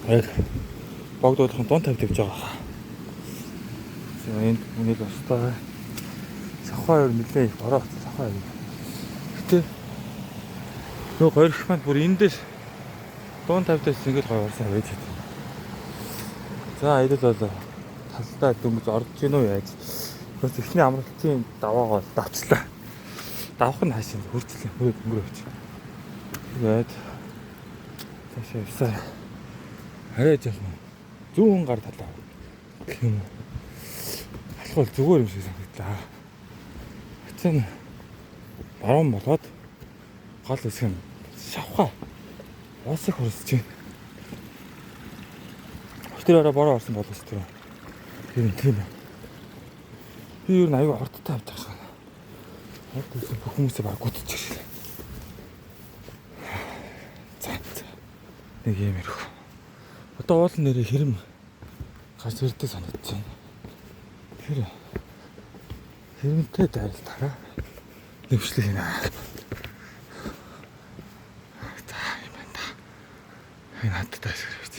Яг богдуулахын дуун тавьж байгаа. Энд үнийг бастай сахаа ер нэлээ их ороо сахаа юм. Гэтэ нөгөө горих маань бүр эндээс дуун тавьдаас ингэж гоё орсон байж байгаа. За эдэл бол талдаа дөнгөж орж гин үү яаж. Бас ихний амралтын даваагаа давчлаа. Давах нь хаашаа хурцлаа. Өнгөрөөч. Тэгээд цаашаа явсаа. Арай жоохон зүүн гар талаа. Гэх юм. Алхвал зүгээр юм шиг санагдлаа. Хацаа баруун болоод гол хэсэг нь шавхаа. Уусах хүрсэж байна. Өчтөрөөрөө бороо орсон болов өчтөрөө. Тийм байна. Би юу н аюу хорттой авч байгаа шээ. Хорт үсэн бүх хүмүүсээ баг гутчих шээ. За. Нэг юм ярих. Одоо уулын нэрээ хэрэм гарч ирдэг санагдаж байна. Тэр хэрэмтэй дайлтараа нэвшлэх юм аа. За юм байна да. Энэ хаттай шээ.